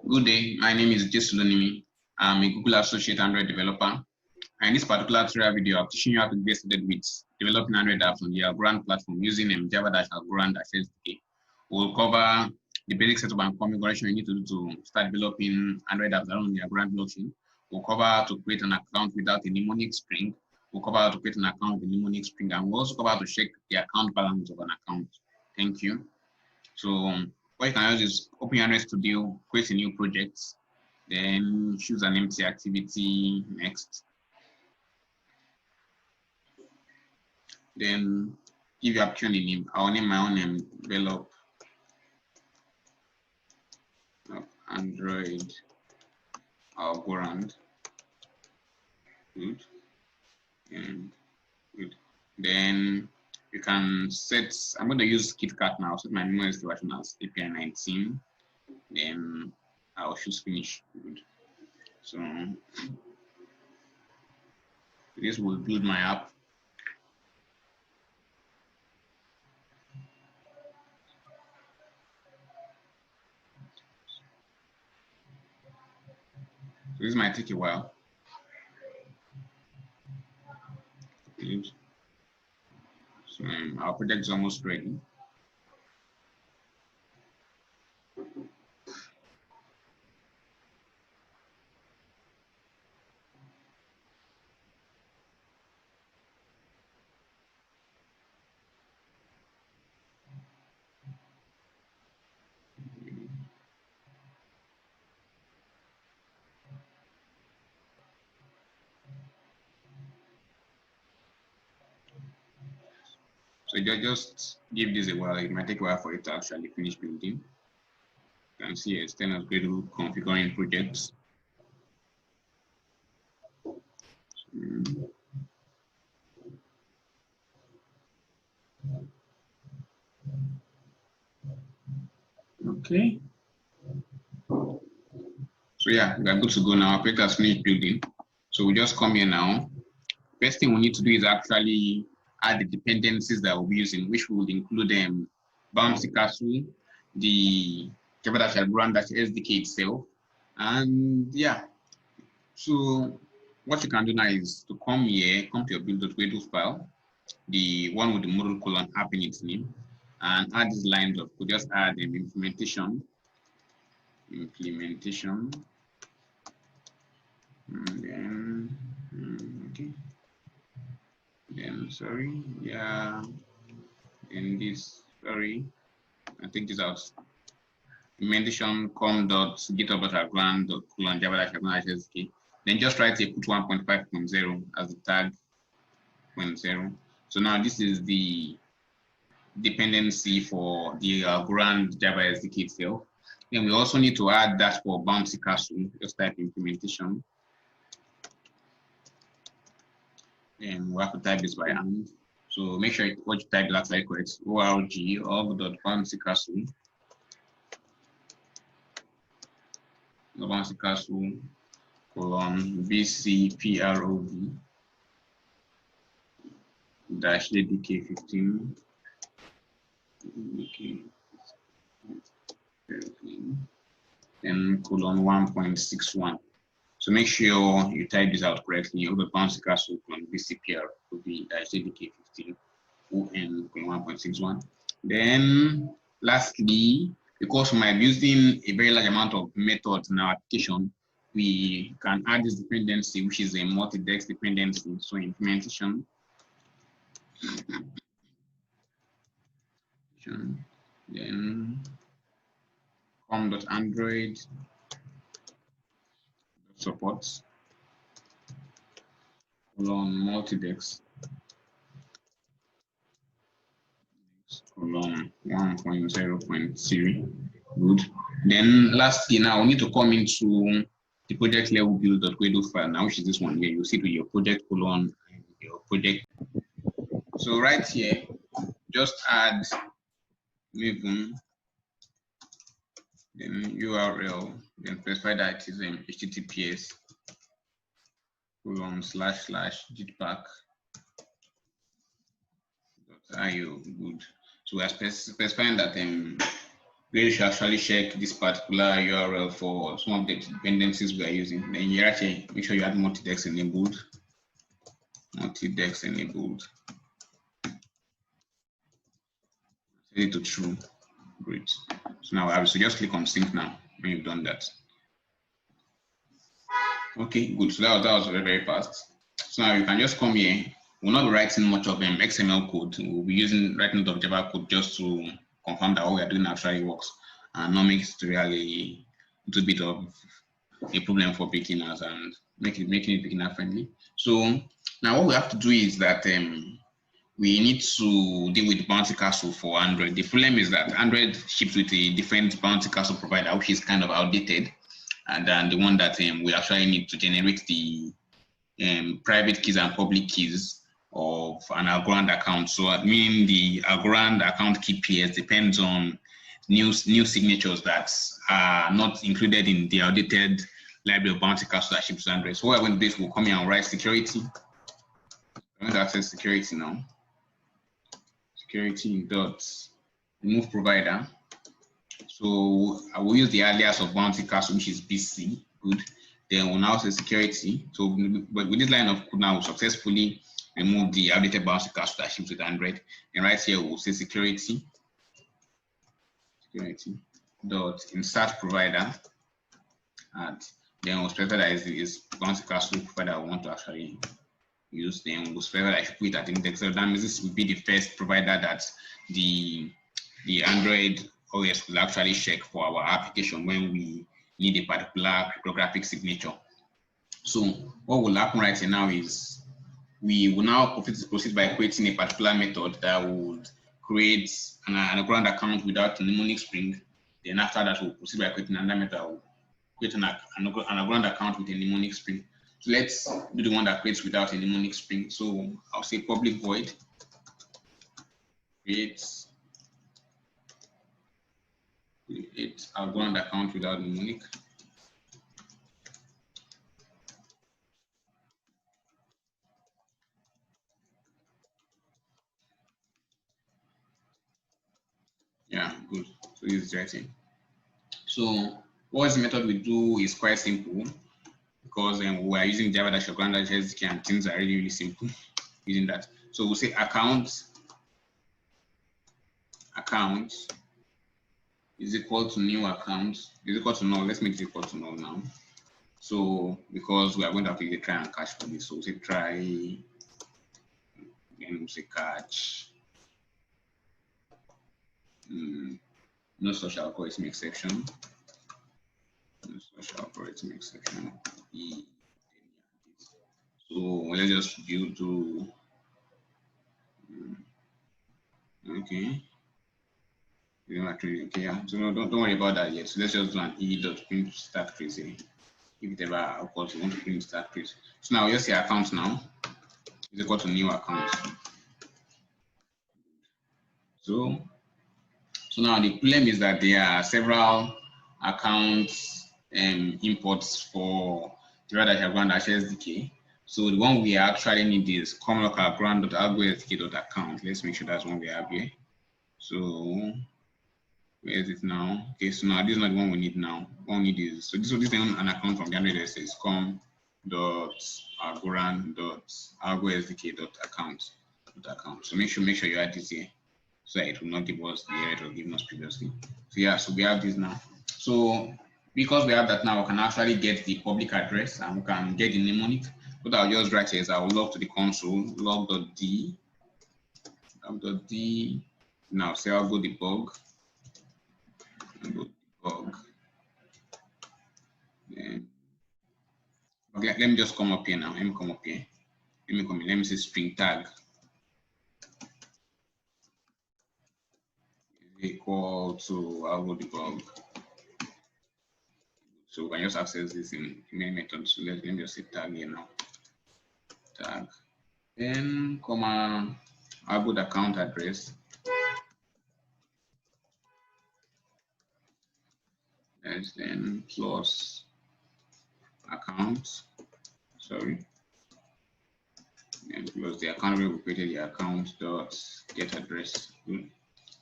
Good day, my name is Jesulonimi. I'm a Google Associate Android developer. And in this particular tutorial video, I'm teaching you how to get started with developing Android apps on the Algorand platform using Java-Algorand-SDK. We'll cover the basic setup and configuration you need to do to start developing Android apps on the Algorand blockchain. We'll cover how to create an account without a mnemonic string. We'll cover how to create an account with a mnemonic string, and we'll also cover how to check the account balance of an account. Thank you. So what you can use is open Android Studio, create a new project, then choose an empty activity, next. Then give your application a name. I'll name my own name, develop Android Algorand. Good. And good. Then you can set, I'm going to use KitKat now, set my memory version as API 19. Then I'll choose finish. Good. So this will build my app. So this might take a while. Good. So our project is almost ready. So just give this a while. It might take a while for it to actually finish building. You can see it's then as great to configuring projects. Okay. So yeah, we are good to go now. Our project has finished building. So we just come here now. First thing we need to do is actually add the dependencies that we'll be using, which will include Bouncy Castle, the Java-Algorand-SDK itself. And yeah, so what you can do now is to come here, come to your build.wedo file, the one with the module colon app in its name, and add these lines of code. Just add implementation, and then okay. Then sorry, yeah, and this, sorry, I take this out. Implementation com.github.algorand.java-algorand-SDK. Then just write a put 1.5.0 as the tag 0.0. So now this is the dependency for the Algorand Java SDK itself. Then we also need to add that for Bouncy Castle. Just type implementation. And we have to type this by hand. So make sure what you type is actually correct. org.bouncy castle. Bouncy Castle colon VCPROV dash ADK 15. Okay. Then colon 1.61. So make sure you type this out correctly. Over Bouncy Castle colon VCPR will be dash ADK 15 ON 1.61. Then lastly, because we might be using a very large amount of methods in our application, we can add this dependency, which is a multi-dex dependency. So implementation, then com.android supports colon multi-dex colon 1.0.0. Good. Then lastly, now we need to come into the project level build.wedo file now, which is this one here. You see to your project colon and your project. So right here, just add Maven, then URL, then specify that it is HTTPS colon / jetpack.io. Good. So we are specifying that we should actually check this particular URL for some of the dependencies we are using. Then here actually make sure you add multi-dex enabled. Multi-dex enabled. Set it to true. Great. So now I will just click on sync now when you've done that. Okay, good. So that was very, very fast. So now you can just come here. We'll not be writing much of XML code. We'll be writing of Java code just to confirm that what we are doing actually works and not make it really a little bit of a problem for beginners and making it beginner friendly. So now what we have to do is that we need to deal with bounty castle for Android. The problem is that Android ships with a different bounty castle provider, which is kind of outdated, and then the one that we actually need to generate the private keys and public keys of an Algorand account. So meaning the Algorand account key pairs depends on new signatures that are not included in the outdated library of bounty castle that ships to Android. So what I'm going to do is we'll come here and write security. I'm going to access security now. Security dot remove provider. So I will use the alias of bounty castle, which is BC. Good. Then we'll now say security. So but with this line of code now, we'll successfully remove the outdated bounty castle that ships with Android. And right here we'll say security dot insert provider, and then we'll specify that is bounty castle provider we want to actually use. Then we'll specify that I should put it at index. So that means this will be the first provider that the Android OS will actually check for our application when we need a particular cryptographic signature. So what will happen right here now is we will now proceed by creating a particular method that would create an Algorand account without a mnemonic string. Then after that, we'll proceed by creating another method that will create an Algorand account with a mnemonic string. So let's do the one that creates without a mnemonic string. So I'll say public void create Algorand account without mnemonic. Yeah, good. So this is writing. So what this method we do is quite simple because we are using Java Algorand SDK and things are really simple using that. So we'll say account is equal to new account is equal to null. Let's make it equal to null now. So because we are going to have to try and catch for this, so we'll say try and we'll say catch. No social algorithm exception. No social algorithm exception. So let's just do okay. Okay, yeah. So no, don't worry about that yet. So let's just do an e.print start trace. If it ever occurs, you want to print start trace. So now just your account now is equal to new account. So now the problem is that there are several accounts imports for the Algorand SDK. So the one we actually need is common local algorand.algo.sdk.account. Let's make sure that's one we have here. So where is it now? Okay, so now this is not the one we need now. What we need is so this is an account from the Android that says com.algorand.algo.sdk.account. So make sure you add this here, so it will not give us the error it was given us previously. So yeah, so we have this now. So because we have that now, we can actually get the public address and we can get the mnemonic. What I'll just write here is I will log to the console log.d now say I'll go debug. Then okay, let me just come up here now. Let me come up here. Let me say string tag is equal to algo debug. So we can just access this in main method. So let me just say tag here now. Tag. Then comma algo account address. That's then plus account. Sorry. And plus the account where we created the account dot get address. Good.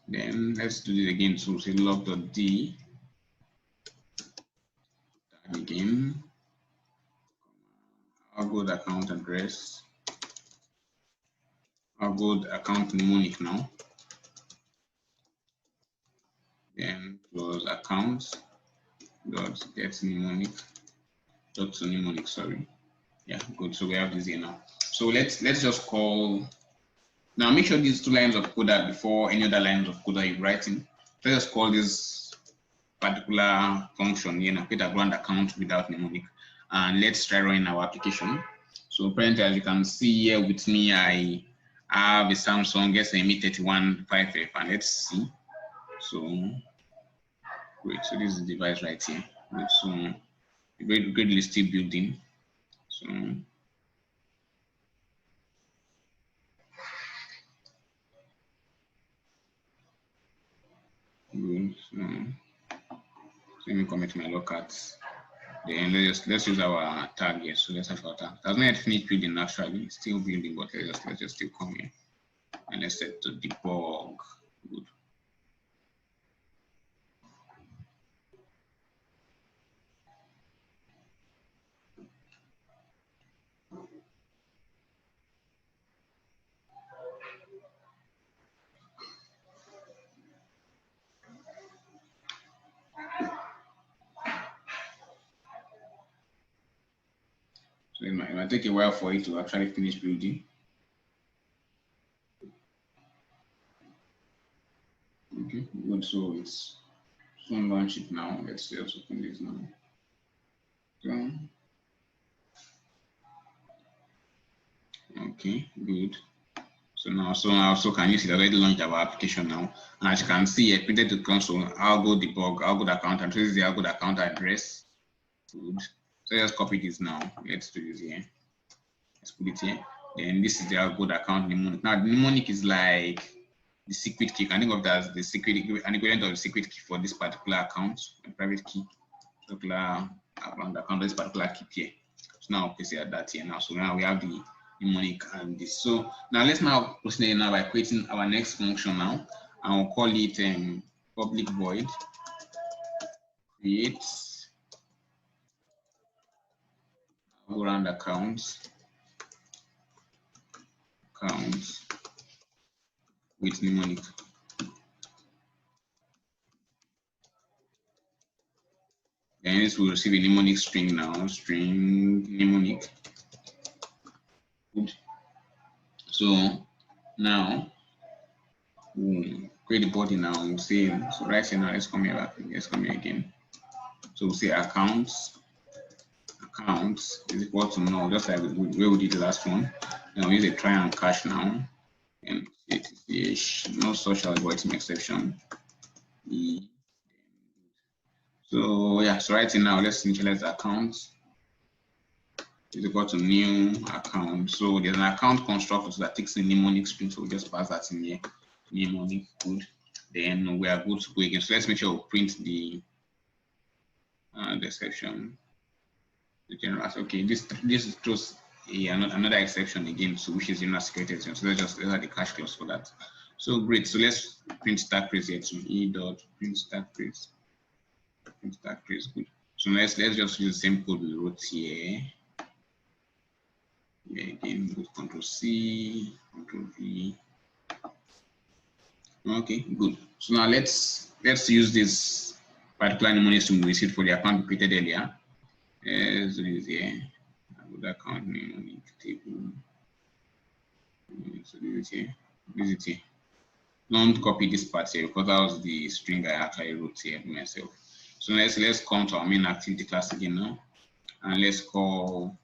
Then let's do this again. So say log.d tag again. I'll go the account address. I'll go the account mnemonic now. Then close accounts dot get mnemonic dot mnemonic, sorry. Yeah, good. So we have this here now. So let's just call now. Make sure these two lines of code are before any other lines of code that you're writing. Let's just call this particular function here now, create a Algorand account without mnemonic, and let's try running our application. So apparently, as you can see here with me, I have a Samsung SME31 5F, and let's see. So great. So this is the device right here. So greatly still building. So good. So let me commit my locals. Then let's use our tag here. So let's have our tag. It has not yet finished building actually, it's still building, but let's just still come here and let's set to debug. Good. So it might take a while for it to actually finish building. Okay, good. So it's soon launch it now. Let's just open this now. So, okay, good. So now, can you see that already launched our application now? And as you can see, it printed to console. I'll go debug. I'll go the account and this is the I'll go the account address. Good. So let's copy this now. Let's do this here. Let's put it here. Then this is the I'll go the account mnemonic. Now, the mnemonic is like the secret key. I think of that as the secret, an equivalent of the secret key for this particular account, a private key, particular account, this particular key here. So now we see that here now. So now we have the mnemonic and this. So now let's now proceed now by creating our next function now, and we'll call it public void create Algorand accounts with mnemonic. Then this will receive a mnemonic string now, string mnemonic. Good. So now we'll create the body now. We'll say, so right here now, let's come here back. Let's come here again. So we'll say accounts is equal to null, just like where we did the last one. Now we use a try and catch now. And no social algorithm exception. So yeah, so right now let's initialize the account. Is equal to new account. So there's an account constructor that takes the mnemonic string. So we just pass that in here. Mnemonic, good. Then we are good to go again. So let's make sure we print the exception. The general. Okay, this throws another exception again, so which is general security exception. So let's add the cache clause for that. So great. So let's print stack trace here to e dot print stack trace. Print stack trace, good. So let's just use the same code we wrote here. Again, with Control C, Control V. Okay, good. So now let's use this particular mnemonic string we received for the account we created earlier. So this is here. Good account mnemonic table. So this is here. This is here. Don't copy this part here because that was the string I actually wrote here myself. So let's come to our main activity class again now, and let's call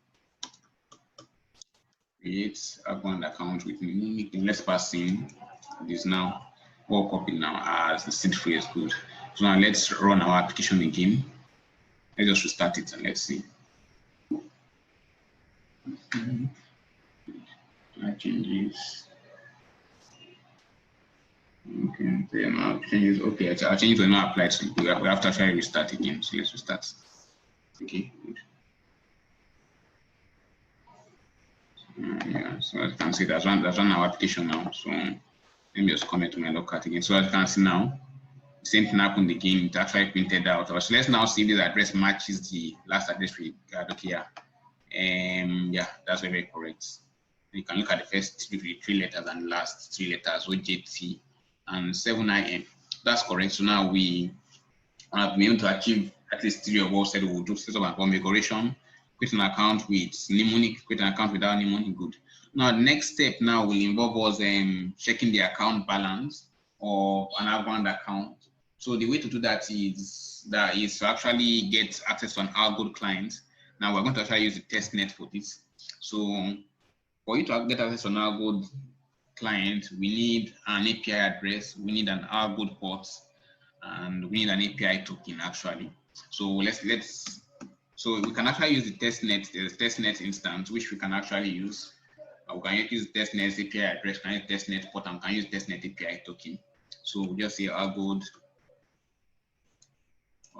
create Algorand account with mnemonic. And let's pass in this now. All copy now as the seed phrase. Good. So now let's run our application again. Let's just restart it and let's see. I change this. Okay, then I'll change it. Okay, I'll change it to not apply to. We have to actually restart again. So let's restart. Okay, good. Yeah, so as you can see, that's run our application now. So Let me just comment to my logcat again. So as you can see now, the same thing happened again. It actually printed out. So let's now see if this address matches the last address we got here. Yeah, that's very correct. You can look at the first three letters and the last three letters, OJT and 7IM. That's correct. So now we have been able to achieve at least three of what said we will do. Set up an configuration, create an account with Mnemonic, create an account without Mnemonic. Good. Now, the next step now will involve us checking the account balance of an Algorand account. So the way to do that is to actually get access to an Algorand client. Now we're going to actually use the testnet for this. So for you to get access to an Algorand client, we need an API address, we need an Algorand port, and we need an API token actually. So so we can actually use the testnet, the testnet instance, which we can actually use. We can use testnet API address, can use testnet port, and can use testnet API token. So we'll just say Algorand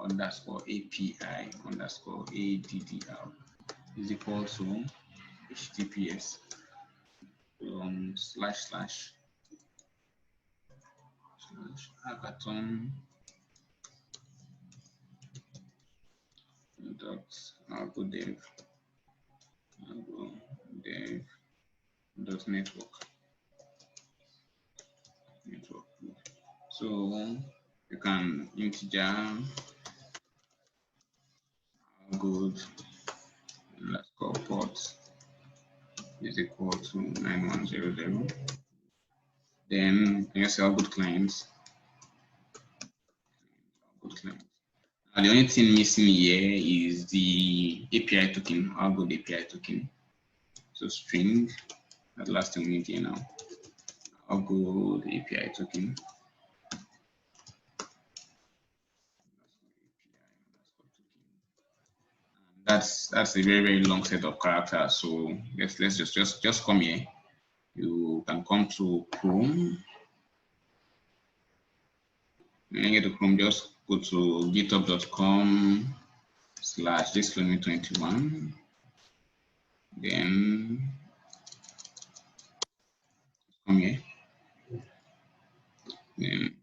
underscore API underscore ADDR is equal to HTTPS // hackathon algodev network. So you can integer algod underscore port is equal to 9100. Then you say algod clients. And the only thing missing here is the API token, Algorand API token. So string, that last thing we need here now. Algorand API token. That's a very long set of characters. So let's just come here. You can come to Chrome. When you get to Chrome, just go to github.com/disclosure21. Then come here. Then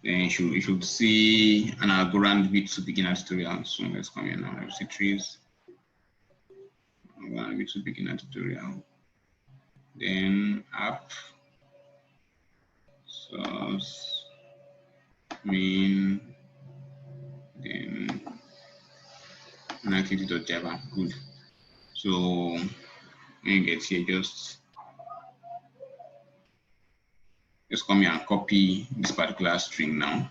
then you should see an Algorand V2 beginner tutorial. So let's come here now. I see trees. Algorand V2 beginner tutorial. Then app source main, then activity.java. Good. So when you get here, just come here and copy this particular string now.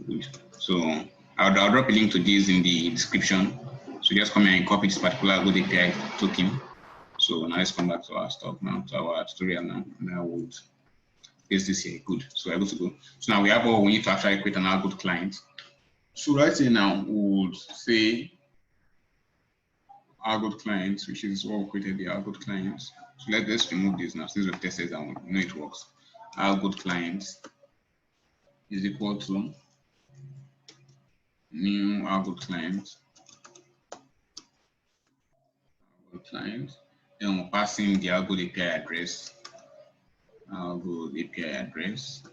Good. So I'll drop a link to this in the description. So just come here and copy this particular good API token. So now let's come back to our stuff now, to our tutorial now. And I would paste this here. Good. So we're good to go. So now we have all we need to actually create an Algorand client. So right here now we would say Algorand clients, which is what we created the Algorand clients. So let's remove this now. Since we've tested that one, we know it works. Algorand clients is equal to new Algorand client. Then we'll pass in the Algorand API address. Algorand API address.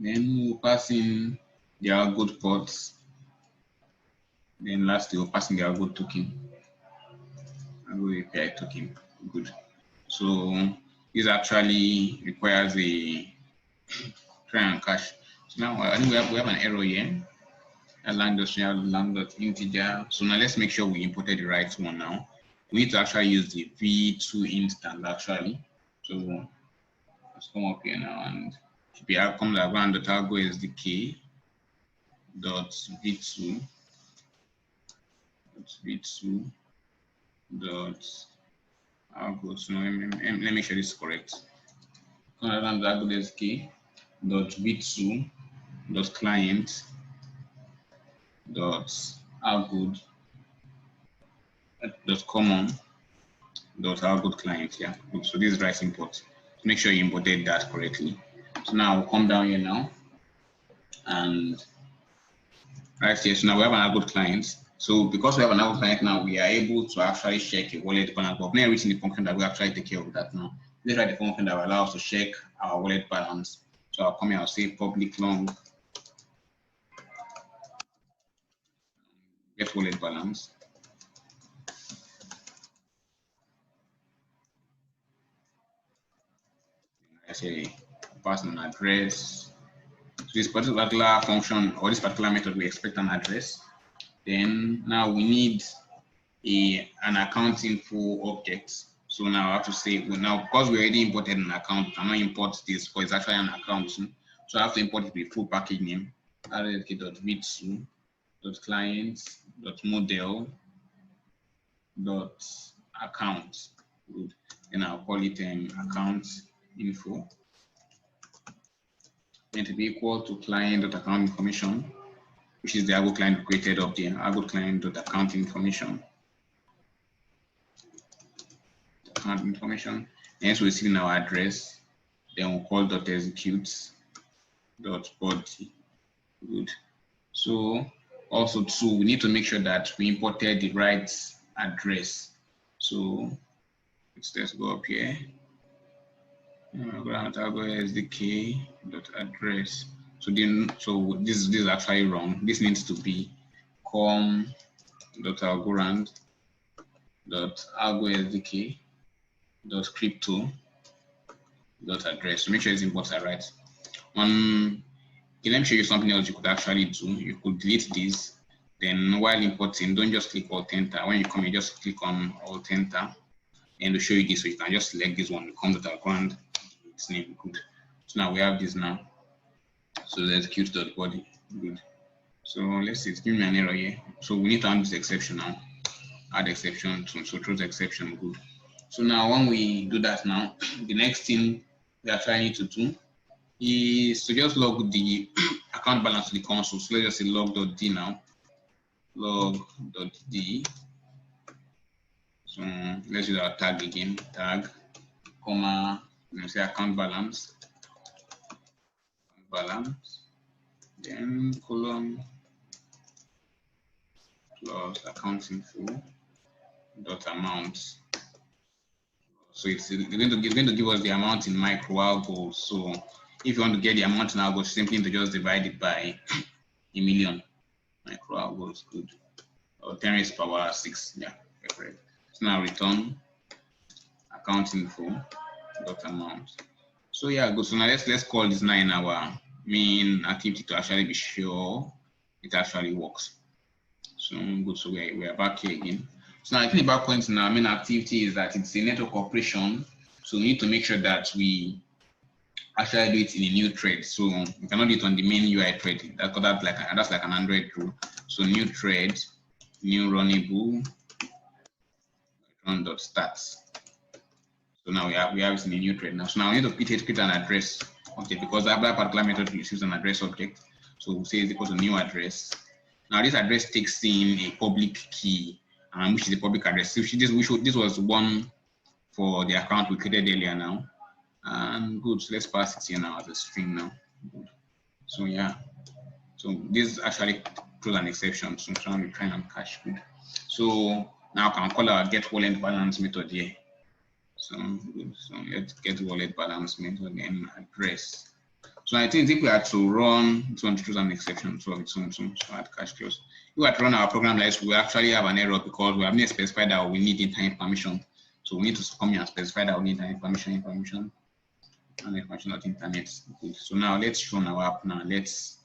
Then we'll pass in the Algorand ports. Then lastly, we'll pass in the Algorand token. Algorand API token. Good. So this actually requires a try and cache. So now I think we have an error here. lang.integer. So now let's make sure we imported the right one now. We need to actually use the v2 instance actually. So let's come up here now and should be outcome Algorand.algo SDK dot v2 dot algo. So let me make sure this is correct. Algorand.algo SDK dot v2 dot client dot algo dot common dot algo client. Yeah, so this is right import. Make sure you imported that correctly. So now we'll come down here now and right here. So now we have an algo client. So because we have an Algo client now, we are able to actually check a wallet balance. But not written the function that will actually take care of that now. Let's write the function that will allow us to check our wallet balance. So I'll come here, I'll say public long get wallet balance. I say pass an address. So this particular function or this particular method, we expect an address. Then now we need an account info object. So now I have to say, well, now because we already imported an account, I cannot import this because it's actually an account. So I have to import it with full package name, rlk.v2.client.model.account. Good. Then I'll call it account info. Then to be equal to client.account information, which is the Algo client created up there, Algo client.account information. Account information. Hence we're receiving our address. Then we'll call .execute.body. Good. So also too, we need to make sure that we imported the right address. So let's go up here. SDK.address. So this is actually wrong. This needs to be com.algorand.algo.sdk.crypto.address. So make sure these imports are right. Okay, let me show you something else you could actually do. You could delete this. Then while importing, don't just click Alt Enter. When you come, you just click on Alt Enter, and to show you this, so you can just select this one. com.algorand. Its name. Good. So now we have this now. So the execute.body. Good. So let's see, it's giving me an error here. So we need to add this exception now. Add exception. So throw the exception. Good. So now when we do that now, the next thing we actually need to do is to just log the account balance to the console. So let's just say log.d now. Log.d. So let's use our tag again. Tag, comma, let's say account balance. Then column plus account info dot amount. So it's going to give us the amount in micro algo. So if you want to get the amount in algo, simply to just divide it by a million micro algos. Good. Or 10 raised to power 6. Yeah, correct. So now return account info dot amount. So yeah, good. So now let's call this now in our main activity to actually be sure it actually works. So good. So we are back here again. So now I think the back point in our main activity is that it's a network operation. So we need to make sure that we actually do it in a new thread. So we cannot do it on the main UI thread. That's like an Android rule. So new thread, new runnable, run.start. So now we have it in a new thread now. So now we need to create an address. Okay, because that particular method receives an address object. So we'll say it's equal to new address. Now this address takes in a public key, which is the public address. So this was one for the account we created earlier now. And good, so let's pass it here now as a string now. Good. So yeah, so this actually throws an exception. So I'm trying to try and cache. Good. So now I can call our get wallet balance method here. So let's get wallet balance method and address. So I think if we had to run, it's going to choose an exception to its own, so add cache close. If we had to run our program like this, we actually have an error because we have not specified that we need internet permission. So we need to come here and specify that we need internet permission, not internet. Good. So now let's run our app now. Let's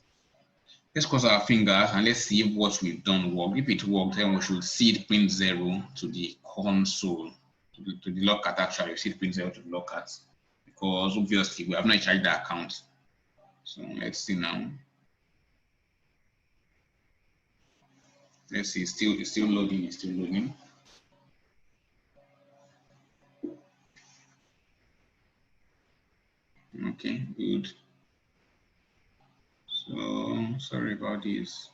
cross our fingers and let's see if what we've done worked. If it worked, then we should see it print 0 to the console, to the logcat actually. We see it print 0 to the logcat because obviously we have not charged the account. So let's see now. Let's see, it's still loading. Okay, good. So sorry about this.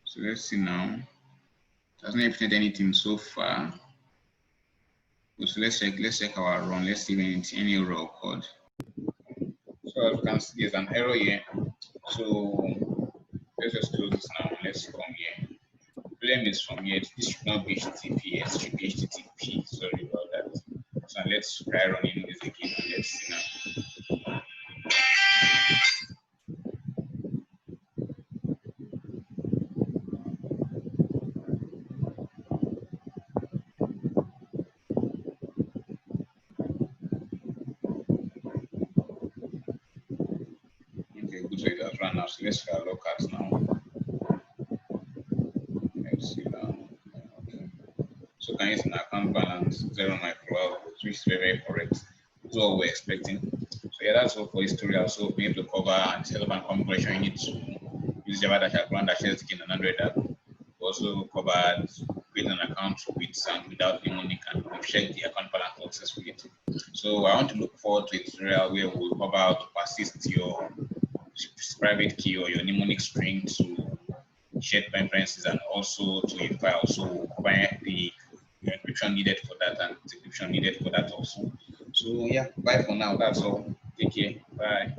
So let's see now. It hasn't implemented anything so far. So let's check our run. Let's see if any error occurred. So as you can see, there's an error here. So let's just close this now. Let's come here. Problem is from here. This should not be HTTP. It should be HTTP. Sorry about that. So let's try running this again. Let's see now. Okay, good. So it has run now. So let's try locals now. Let's see now. Okay. So can you see my account balance 0 micro, which is very correct. That's what we're expecting. So yeah, that's all for history. Also, we need to cover and setup and configuration. You need to use Java Algorand in an Android app. We also covered creating an account with and without Mnemonic, and we've checked the account balance successfully. So I want to look forward to a tutorial where we'll cover how to persist your private key or your mnemonic string to shared preferences and also to a file. So we'll cover the encryption needed for that and decryption needed for that also. So yeah, bye for now. That's all. Take care. Bye.